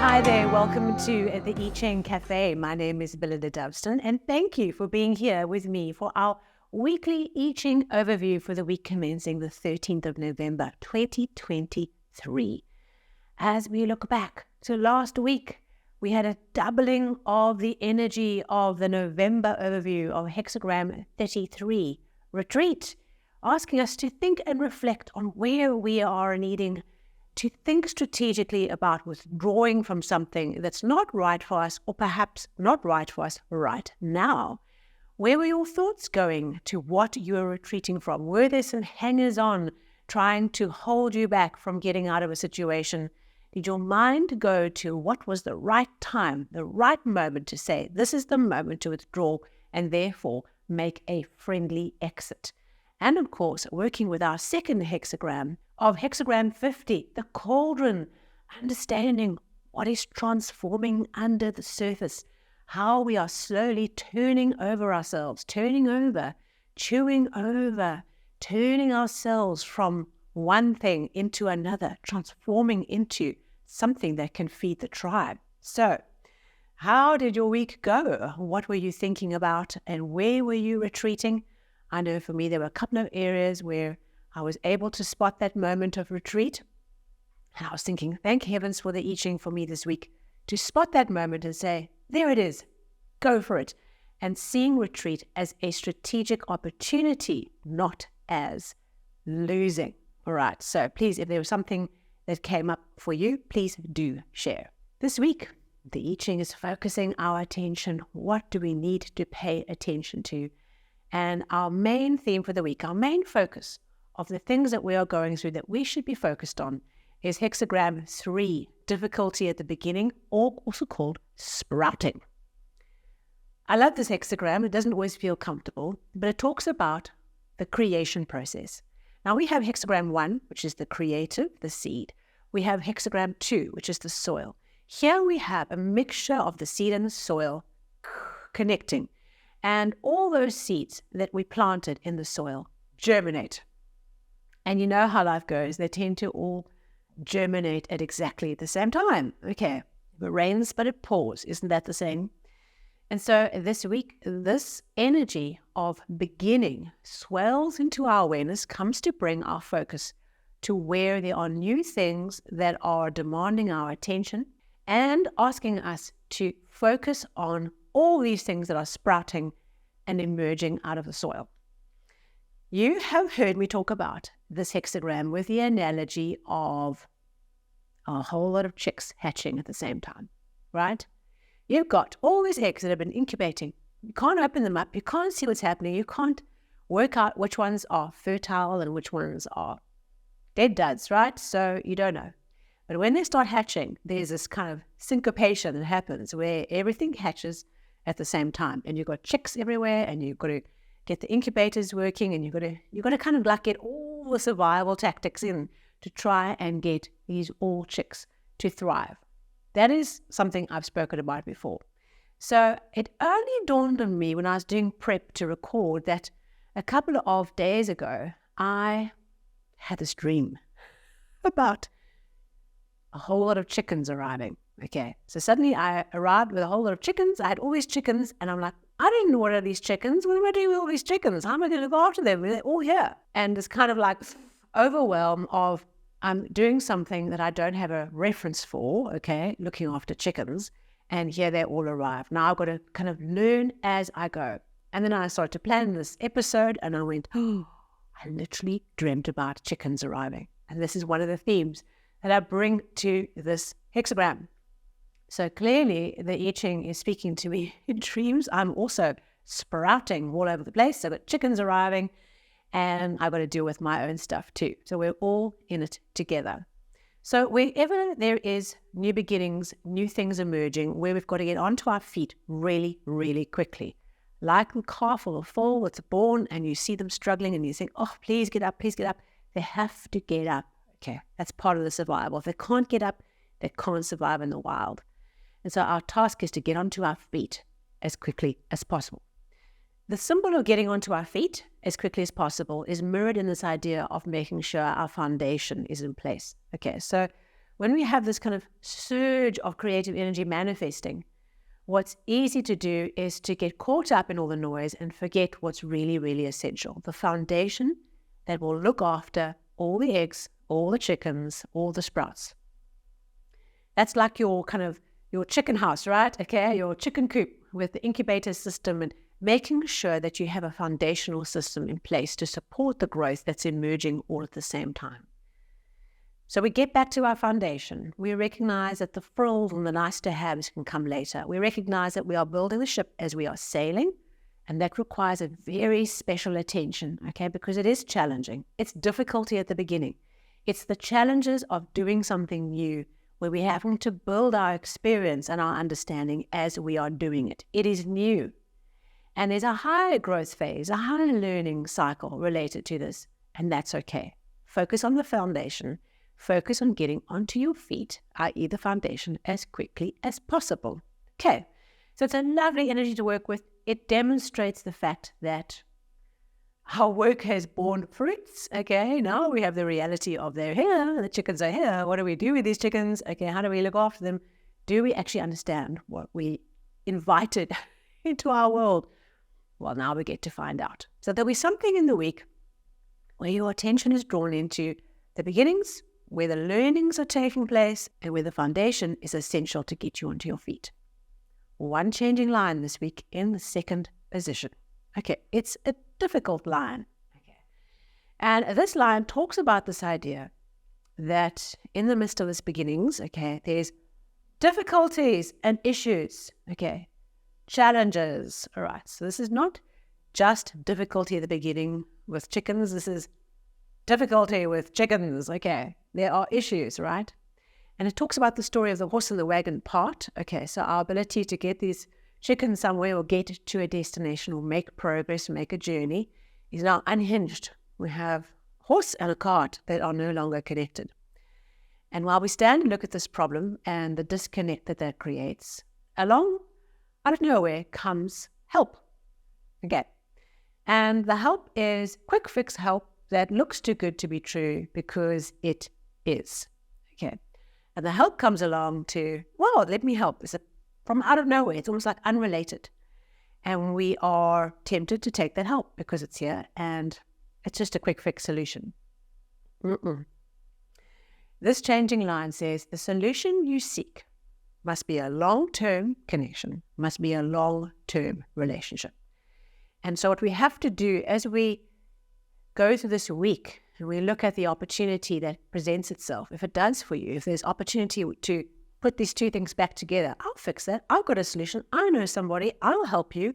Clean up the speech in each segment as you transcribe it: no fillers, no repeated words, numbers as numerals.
Hi there, welcome to the I Ching Cafe. My name is Belinda Dubston, and thank you for being here with me for our weekly I Ching overview for the week commencing the 13th of November, 2023. As we look back to last week, we had a doubling of the energy of the November overview of Hexagram 33 retreat, asking us to think and reflect on where we are needing to think strategically about withdrawing from something that's not right for us, or perhaps not right for us right now. Where were your thoughts going to what you are retreating from? Were there some hangers-on trying to hold you back from getting out of a situation? Did your mind go to what was the right time, the right moment to say, this is the moment to withdraw and therefore make a friendly exit? And of course, working with our second hexagram of Hexagram 50, the cauldron, understanding what is transforming under the surface, how we are slowly turning over ourselves, turning over, chewing over, turning ourselves from one thing into another, transforming into something that can feed the tribe. So, how did your week go? What were you thinking about, and where were you retreating? I know for me, there were a couple of areas where I was able to spot that moment of retreat. And I was thinking, thank heavens for the I Ching for me this week, to spot that moment and say, there it is, go for it. And seeing retreat as a strategic opportunity, not as losing. All right, so please, if there was something that came up for you, please do share. This week, the I Ching is focusing our attention. What do we need to pay attention to? And our main theme for the week, our main focus of the things that we are going through that we should be focused on is Hexagram 3, difficulty at the beginning, or also called sprouting. I love this hexagram. It doesn't always feel comfortable, but it talks about the creation process. Now we have Hexagram 1, which is the creative, the seed. We have Hexagram 2, which is the soil. Here we have a mixture of the seed and the soil connecting. And all those seeds that we planted in the soil germinate. And you know how life goes. They tend to all germinate at exactly the same time. Okay, it rains, but it pours. Isn't that the same? And so this week, this energy of beginning swells into our awareness, comes to bring our focus to where there are new things that are demanding our attention and asking us to focus on all these things that are sprouting and emerging out of the soil. You have heard me talk about this hexagram with the analogy of a whole lot of chicks hatching at the same time, right? You've got all these eggs that have been incubating. You can't open them up. You can't see what's happening. You can't work out which ones are fertile and which ones are dead duds, right? So you don't know. But when they start hatching, there's this kind of syncopation that happens where everything hatches at the same time, and you've got chicks everywhere, and you've got to get the incubators working, and you've got to kind of like get all the survival tactics in to try and get these all chicks to thrive. That is something I've spoken about before. So it only dawned on me when I was doing prep to record that a couple of days ago, I had this dream about a whole lot of chickens arriving. Okay, so suddenly I arrived with a whole lot of chickens. I had all these chickens, and I'm like, I don't know what are these chickens. What am I doing with all these chickens? How am I going to look after them? They're all here. And it's kind of like overwhelm of I'm doing something that I don't have a reference for, okay, looking after chickens, and here they all arrive. Now I've got to kind of learn as I go. And then I started to plan this episode, and I went, oh, I literally dreamt about chickens arriving. And this is one of the themes that I bring to this hexagram. So clearly the I Ching is speaking to me in dreams. I'm also sprouting all over the place. So I've got chickens arriving, and I've got to deal with my own stuff too. So we're all in it together. So wherever there is new beginnings, new things emerging, where we've got to get onto our feet really, really quickly. Like a calf or a foal that's born, and you see them struggling, and you think, oh, please get up, please get up. They have to get up. Okay, that's part of the survival. If they can't get up, they can't survive in the wild. And so our task is to get onto our feet as quickly as possible. The symbol of getting onto our feet as quickly as possible is mirrored in this idea of making sure our foundation is in place. Okay, so when we have this kind of surge of creative energy manifesting, what's easy to do is to get caught up in all the noise and forget what's really, really essential. The foundation that will look after all the eggs, all the chickens, all the sprouts. That's like your chicken house, right? Okay, your chicken coop with the incubator system, and making sure that you have a foundational system in place to support the growth that's emerging all at the same time. So we get back to our foundation. We recognize that the frills and the nice to haves can come later. We recognize that we are building the ship as we are sailing, and that requires a very special attention, okay, because it is challenging. It's difficulty at the beginning. It's the challenges of doing something new where we're having to build our experience and our understanding as we are doing it. It is new. And there's a higher growth phase, a higher learning cycle related to this, and that's okay. Focus on the foundation. Focus on getting onto your feet, i.e. the foundation, as quickly as possible. Okay, so it's a lovely energy to work with. It demonstrates the fact that our work has borne fruits. Okay, now we have the reality of they're here, the chickens are here. What do we do with these chickens? Okay, how do we look after them? Do we actually understand what we invited into our world? Well, now we get to find out. So there'll be something in the week where your attention is drawn into the beginnings, where the learnings are taking place, and where the foundation is essential to get you onto your feet. One changing line this week in the second position. Okay, it's a difficult line. Okay. And this line talks about this idea that in the midst of its beginnings, okay, there's difficulties and issues, okay, challenges. All right, so this is not just difficulty at the beginning with chickens. This is difficulty with chickens, okay. There are issues, right? And it talks about the story of the horse and the wagon part. Okay, so our ability to get these chickens somewhere or get to a destination or make progress, make a journey is now unhinged. We have horse and a cart that are no longer connected. And while we stand and look at this problem and the disconnect that creates, along out of nowhere comes help. Okay. And the help is quick fix help that looks too good to be true because it is. Okay. And the help comes along to, well, let me help. It's from out of nowhere. It's almost like unrelated. And we are tempted to take that help because it's here and it's just a quick fix solution. This changing line says the solution you seek must be a long-term connection, must be a long-term relationship. And so what we have to do as we go through this week and we look at the opportunity that presents itself, if it does for you, if there's opportunity to put these two things back together, I'll fix that. I've got a solution. I know somebody. I'll help you.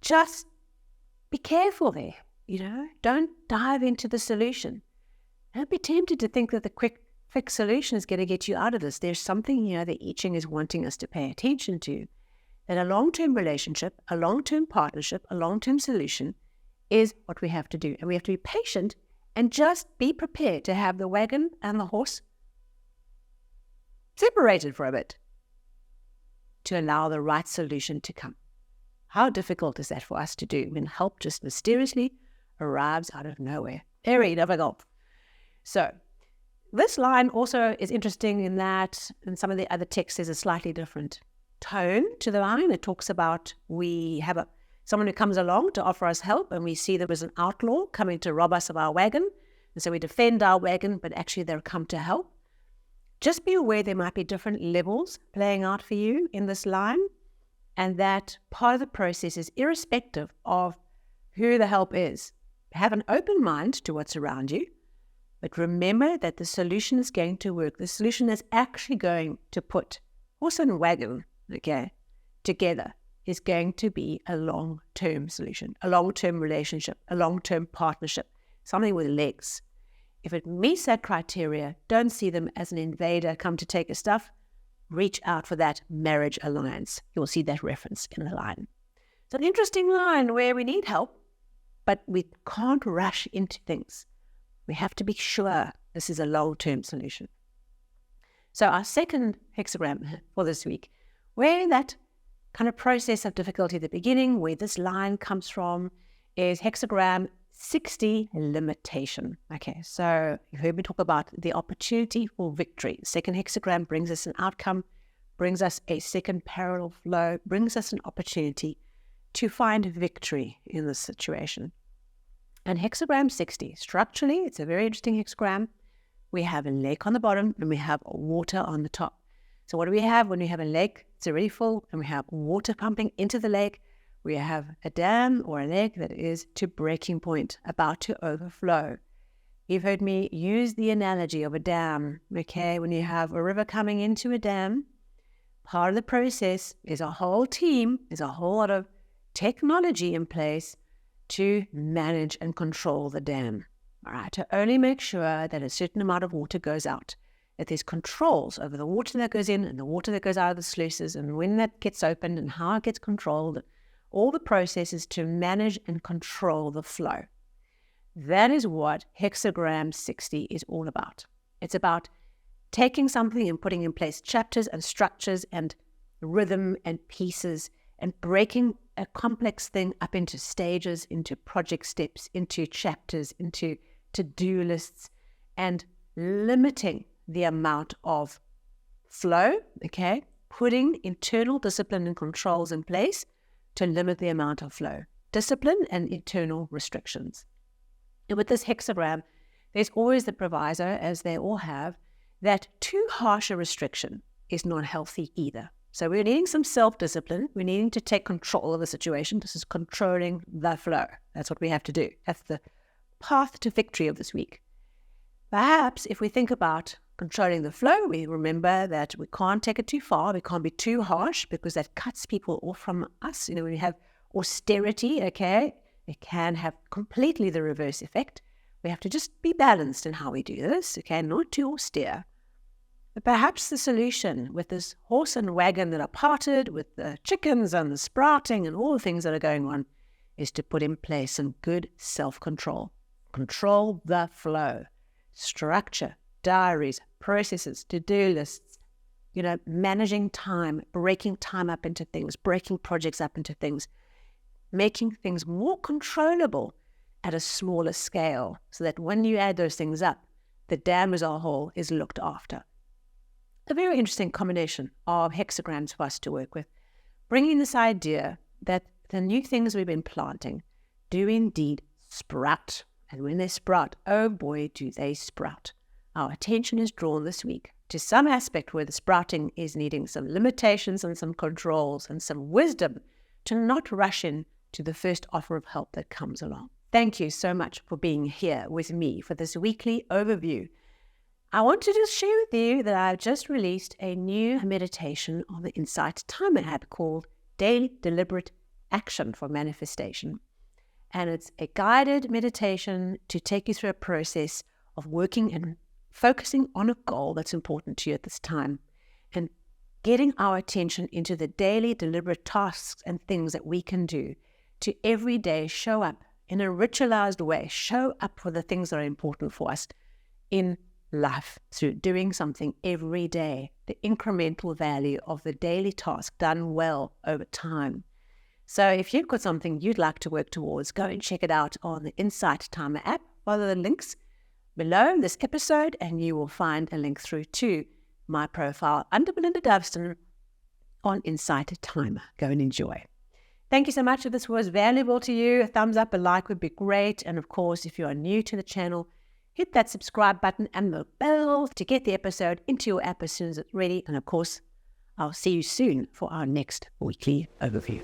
Just be careful there. Don't dive into the solution. Don't be tempted to think that the quick fix solution is going to get you out of this. There's something here that I Ching is wanting us to pay attention to, that a long-term relationship, a long-term partnership, a long-term solution is what we have to do. And we have to be patient and just be prepared to have the wagon and the horse separated for a bit to allow the right solution to come. How difficult is that for us to do when help just mysteriously arrives out of nowhere? Very difficult. So this line also is interesting in that in some of the other texts there's a slightly different tone to the line. It talks about we have someone who comes along to offer us help, and we see there was an outlaw coming to rob us of our wagon. And so we defend our wagon, but actually they'll come to help. Just be aware there might be different levels playing out for you in this line, and that part of the process is irrespective of who the help is. Have an open mind to what's around you, but remember that the solution is going to work. The solution is actually going to put horse and wagon, together is going to be a long-term solution, a long-term relationship, a long-term partnership, something with legs. If it meets that criteria, don't see them as an invader come to take your stuff. Reach out for that marriage alliance. You'll see that reference in the line. It's an interesting line where we need help, but we can't rush into things. We have to be sure this is a long-term solution. So our second hexagram for this week, where that kind of process of difficulty at the beginning, where this line comes from, is hexagram 60, limitation. Okay, so you heard me talk about the opportunity for victory. Second hexagram brings us an outcome, brings us a second parallel flow, brings us an opportunity to find victory in this situation. And hexagram 60, structurally, it's a very interesting hexagram. We have a lake on the bottom and we have water on the top. So what do we have when we have a lake? It's already full and we have water pumping into the lake. We have a dam or a lake that is to breaking point, about to overflow. You've heard me use the analogy of a dam, okay? When you have a river coming into a dam, part of the process is a whole team, is a whole lot of technology in place to manage and control the dam, all right? To only make sure that a certain amount of water goes out, that there's controls over the water that goes in and the water that goes out of the sluices and when that gets opened and how it gets controlled, all the processes to manage and control the flow. That is what hexagram 60 is all about. It's about taking something and putting in place chapters and structures and rhythm and pieces and breaking a complex thing up into stages, into project steps, into chapters, into to-do lists, and limiting the amount of flow, okay? Putting internal discipline and controls in place to limit the amount of flow. Discipline and internal restrictions. And with this hexagram, there's always the proviso, as they all have, that too harsh a restriction is not healthy either. So we're needing some self-discipline. We're needing to take control of the situation. This is controlling the flow. That's what we have to do. That's the path to victory of this week. Perhaps if we think about controlling the flow, we remember that we can't take it too far. We can't be too harsh because that cuts people off from us. When we have austerity, okay, it can have completely the reverse effect. We have to just be balanced in how we do this, okay, not too austere. But perhaps the solution with this horse and wagon that are parted, with the chickens and the sprouting and all the things that are going on, is to put in place some good self-control. Control the flow. Structure, diaries, processes, to-do lists, managing time, breaking time up into things, breaking projects up into things, making things more controllable at a smaller scale so that when you add those things up, the dam as a whole is looked after. A very interesting combination of hexagrams for us to work with, bringing this idea that the new things we've been planting do indeed sprout. And when they sprout, oh boy, do they sprout. Our attention is drawn this week to some aspect where the sprouting is needing some limitations and some controls and some wisdom to not rush in to the first offer of help that comes along. Thank you so much for being here with me for this weekly overview. I want to just share with you that I've just released a new meditation on the Insight Timer app called Daily Deliberate Action for Manifestation. And it's a guided meditation to take you through a process of working and focusing on a goal that's important to you at this time and getting our attention into the daily deliberate tasks and things that we can do to every day show up in a ritualized way, show up for the things that are important for us in life through doing something every day, the incremental value of the daily task done well over time. So if you've got something you'd like to work towards, go and check it out on the Insight Timer app. Follow the links below this episode and you will find a link through to my profile under Belinda Doveston on Insight Timer. Go and enjoy. Thank you so much. If this was valuable to you, a thumbs up, a like would be great. And of course, if you are new to the channel, hit that subscribe button and the bell to get the episode into your app as soon as it's ready. And of course, I'll see you soon for our next weekly overview.